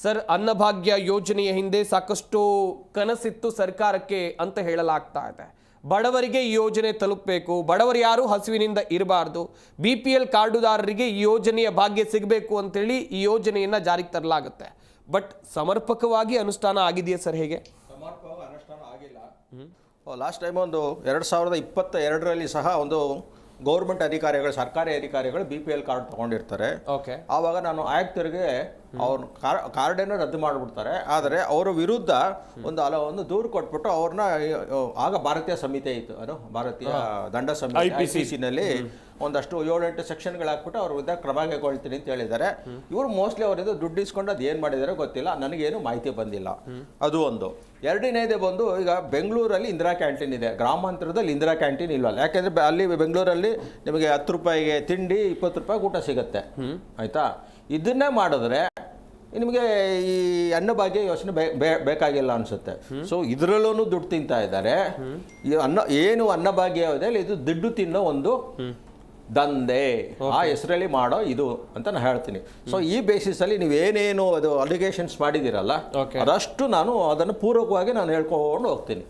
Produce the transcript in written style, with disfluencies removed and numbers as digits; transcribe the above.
Sir, Annabhagya ಯೋಜನೆಯ ಹಿಂದೆ ಸಾಕಷ್ಟು ಕನಸಿತ್ತು ಸರ್ಕಾರಕ್ಕೆ ಅಂತ ಹೇಳಲಾಗ್ತಾ ಇದೆ. ಬಡವರಿಗೆ ಈ ಯೋಜನೆ ತಲುಪಬೇಕು, ಬಡವರು ಯಾರು ಹಸಿವಿನಿಂದ ಇರಬಾರ್ದು, BPL ಕಾರ್ಡುದಾರರಿಗೆ ಈ ಯೋಜನೆಯ ಭಾಗ್ಯ ಸಿಗಬೇಕು ಅಂತೇಳಿ ಈ ಯೋಜನೆಯನ್ನು ಜಾರಿಗೆ ತರಲಾಗುತ್ತೆ. ಬಟ್ ಸಮರ್ಪಕವಾಗಿ ಅನುಷ್ಠಾನ ಆಗಿದೆಯಾ ಸರ್? ಹೇಗೆ ಸಮರ್ಪಕವಾಗಿ ಅನುಷ್ಠಾನ ಆಗಿಲ್ಲ. ಲಾಸ್ಟ್ ಟೈಮ್ ಒಂದು 2022ರಲ್ಲಿ ಸಹ ಒಂದು ಗೌರ್ಮೆಂಟ್ ಅಧಿಕಾರಿಗಳು, ಸರ್ಕಾರಿ ಅಧಿಕಾರಿಗಳು BPL ಕಾರ್ಡ್ ತೊಗೊಂಡಿರ್ತಾರೆ. ಆವಾಗ ನಾನು ಆಯುಕ್ತರಿಗೆ ಅವ್ರ ಕಾರ್ಡನ್ನು ರದ್ದು ಮಾಡಿಬಿಡ್ತಾರೆ. ಆದರೆ ಅವರ ವಿರುದ್ಧ ಒಂದು ದೂರು ಕೊಟ್ಬಿಟ್ಟು ಅವ್ರನ್ನ ಆಗ ಭಾರತೀಯ ಸಮಿತಿ ಇತ್ತು, ಅದು ಭಾರತೀಯ ದಂಡ ಸಮಿತಿ IPCನಲ್ಲಿ ಒಂದಷ್ಟು 7-8 ಸೆಕ್ಷನ್ಗಳು ಹಾಕ್ಬಿಟ್ಟು ಅವ್ರ ವಿರುದ್ಧ ಕ್ರಮ ಕೈಗೊಳ್ತೀನಿ ಅಂತ ಹೇಳಿದ್ದಾರೆ. ಇವರು ಮೋಸ್ಟ್ಲಿ ಅವರಿಂದ ದುಡ್ಡು ಇಸ್ಕೊಂಡು ಅದು ಏನು ಮಾಡಿದಾರೆ ಗೊತ್ತಿಲ್ಲ, ನನಗೇನು ಮಾಹಿತಿ ಬಂದಿಲ್ಲ. ಅದು ಒಂದು. ಎರಡನೇದೇ ಬಂದು, ಈಗ ಬೆಂಗಳೂರಲ್ಲಿ ಇಂದಿರಾ ಕ್ಯಾಂಟೀನ್ ಇದೆ, ಗ್ರಾಮಾಂತರದಲ್ಲಿ ಇಂದಿರಾ ಕ್ಯಾಂಟೀನ್ ಇಲ್ವಲ್ಲ. ಯಾಕೆಂದರೆ ಅಲ್ಲಿ ಬೆಂಗಳೂರಲ್ಲಿ ನಿಮಗೆ 10 ರೂಪಾಯಿಗೆ ತಿಂಡಿ, 20 ರೂಪಾಯಿ ಊಟ ಸಿಗುತ್ತೆ, ಆಯಿತಾ. ಇದನ್ನೇ ಮಾಡಿದ್ರೆ ನಿಮಗೆ ಈ ಅನ್ನಭಾಗ್ಯ ಯೋಚನೆ ಬೇಕಾಗಿಲ್ಲ ಅನಿಸುತ್ತೆ. ಸೊ ಇದರಲ್ಲೂ ದುಡ್ಡು ತಿಂತಾ ಇದ್ದಾರೆ. ಏನು ಅನ್ನಭಾಗ್ಯ ಇದೆ ಇದು ದುಡ್ಡು ತಿನ್ನೋ ಒಂದು ದಂಧೆ, ಆ ಹೆಸರಲ್ಲಿ ಮಾಡೋ ಇದು ಅಂತ ನಾನು ಹೇಳ್ತೀನಿ. ಸೊ ಈ ಬೇಸಿಸಲ್ಲಿ ನೀವೇನೇನು ಅದು ಅಲಿಗೇಷನ್ಸ್ ಮಾಡಿದ್ದೀರಲ್ಲ, ಅದಷ್ಟು ನಾನು ಅದನ್ನು ಪೂರ್ವಕವಾಗಿ ನಾನು ಹೇಳ್ಕೊಂಡು ಹೋಗ್ತೀನಿ.